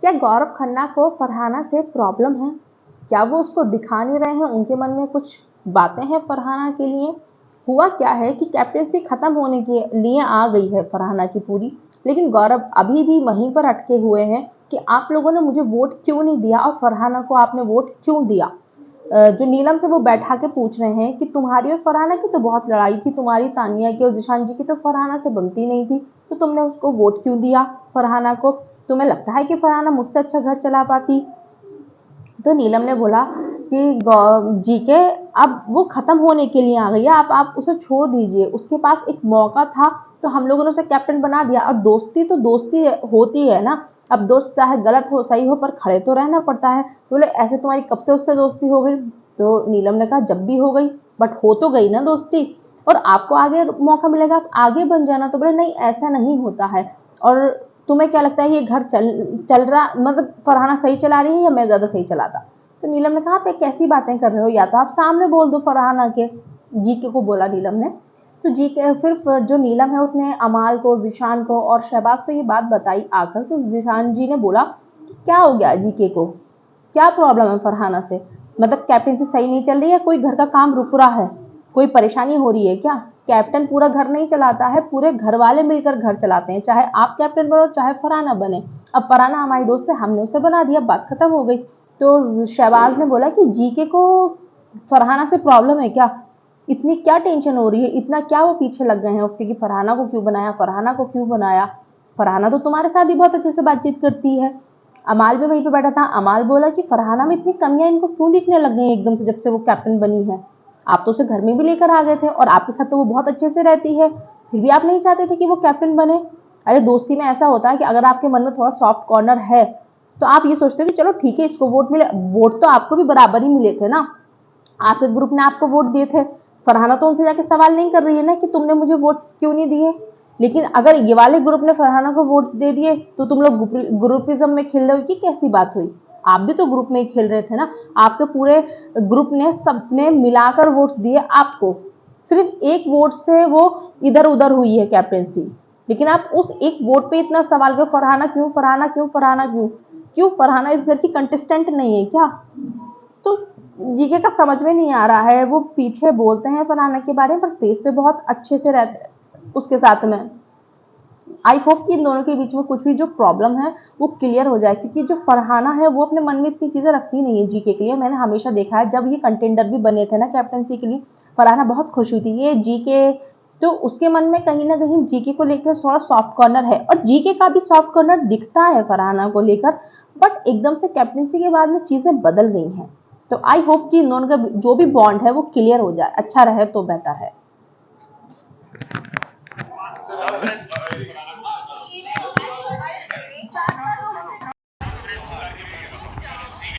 क्या गौरव खन्ना को फरहाना से प्रॉब्लम है? क्या वो उसको दिखा नहीं रहे हैं? उनके मन में कुछ बातें हैं फरहाना के लिए? हुआ क्या है कि कैप्टेंसी खत्म होने के लिए आ गई है फरहाना की पूरी, लेकिन गौरव अभी भी वहीं पर अटके हुए हैं कि आप लोगों ने मुझे वोट क्यों नहीं दिया और फरहाना को आपने वोट क्यों दिया। जो नीलम से वो बैठा के पूछ रहे हैं कि तुम्हारी और फरहाना की तो बहुत लड़ाई थी, तुम्हारी तानिया की और जिशान जी की तो फरहाना से बनती नहीं थी, तो तुमने उसको वोट क्यों दिया फरहाना को? तुम्हें लगता है कि फरहाना मुझसे अच्छा घर चला पाती? तो नीलम ने बोला कि जीके अब वो खत्म होने के लिए आ गई है, आप उसे छोड़ दीजिए, उसके पास एक मौका था तो हम लोगों ने उसे कैप्टन बना दिया, और दोस्ती तो दोस्ती होती है ना। अब दोस्त चाहे गलत हो सही हो पर खड़े तो रहना पड़ता है। तो बोले ऐसे तुम्हारी कब से उससे दोस्ती हो गई? तो नीलम ने कहा जब भी हो गई, बट हो तो गई ना दोस्ती, और आपको आगे मौका मिलेगा, आप आगे बन जाना। तो बोले नहीं ऐसा नहीं होता है। और तुम्हें क्या लगता है ये घर चल रहा, मतलब फरहाना सही चला रही है या मैं ज्यादा सही चलाता? तो नीलम ने कहा आप एक कैसी बातें कर रहे हो, या तो आप सामने बोल दो फरहाना के। जीके को बोला नीलम ने। तो जीके फिर जो नीलम है उसने अमाल को, जिशान को और शहबाज को ये बात बताई आकर। तो जिशान जी ने बोला कि क्या हो गया जीके को, क्या प्रॉब्लम है फरहाना से? मतलब कैप्टनसी सही नहीं चल रही है, कोई घर का काम रुक रहा है, कोई परेशानी हो रही है क्या? कैप्टन पूरा घर नहीं चलाता है, पूरे घर वाले मिलकर घर चलाते हैं, चाहे आप कैप्टन बनो चाहे फरहाना बने। अब फरहाना हमारी दोस्त है, हमने उसे बना दिया, बात खत्म हो गई। तो शहबाज ने बोला कि जीके को फरहाना से प्रॉब्लम है क्या? इतनी क्या टेंशन हो रही है, इतना क्या वो पीछे लग गए हैं उसके कि फरहाना को क्यों बनाया, फरहाना को क्यों बनाया? फरहाना तो तुम्हारे साथ ही बहुत अच्छे से बातचीत करती है। अमाल भी वहीं पे बैठा था। अमाल बोला कि फरहाना में इतनी कमियां इनको क्यों दिखने लग गई एकदम से जब से वो कैप्टन बनी है? आप तो उसे घर में भी लेकर आ गए थे और आपके साथ तो वो बहुत अच्छे से रहती है, फिर भी आप नहीं चाहते थे कि वो कैप्टन बने। अरे दोस्ती में ऐसा होता है कि अगर आपके मन में थोड़ा सॉफ्ट कॉर्नर है तो आप ये सोचते हो कि चलो ठीक है इसको वोट मिले। वोट तो आपको भी बराबर ही मिले थे ना, आपके ग्रुप ने आपको वोट दिए थे। फरहाना तो उनसे जाके सवाल नहीं कर रही है ना कि तुमने मुझे वोट क्यों नहीं दिए। लेकिन अगर ये वाले ग्रुप ने फरहाना को वोट दे दिए तो तुम लोग ग्रुपिज्म में खेल रहे हो कि कैसी बात हुई? आप भी तो ग्रुप में ही खेल रहे थे ना। आपके पूरे ग्रुप ने सबने मिलाकर वोट दिए आपको, सिर्फ एक वोट से वो इधर उधर हुई है कैप्टेंसी। लेकिन आप उस एक वोट पे इतना सवाल कर, फरहाना क्यों, फरहाना क्यों, फरहाना क्यों? क्यों फरहाना इस घर की कंटेस्टेंट नहीं है क्या? तो जीके का समझ में नहीं आ रहा है। वो पीछे बोलते हैं फरहाना के बारे में पर फेस पे बहुत अच्छे से रहते उसके साथ में। आई होप कि इन दोनों के बीच में कुछ भी जो प्रॉब्लम है वो क्लियर हो जाए, क्योंकि जो फरहाना है वो अपने मन में इतनी चीजें रखती नहीं है जीके के लिए। मैंने हमेशा देखा है जब ये कंटेंडर भी बने थे ना कैप्टनसी के लिए, फरहाना बहुत खुश हुई थी। ये जीके तो उसके मन में कहीं ना कहीं जीके को लेकर थोड़ा सॉफ्ट कॉर्नर है, और जीके का भी सॉफ्ट कॉर्नर दिखता है फरहाना को लेकर। बट एकदम से कैप्टनसी के बाद में चीजें बदल गई हैं। तो आई होप कि इन दोनों का जो भी बॉन्ड है वो क्लियर हो जाए, अच्छा रहे तो बेहतर है।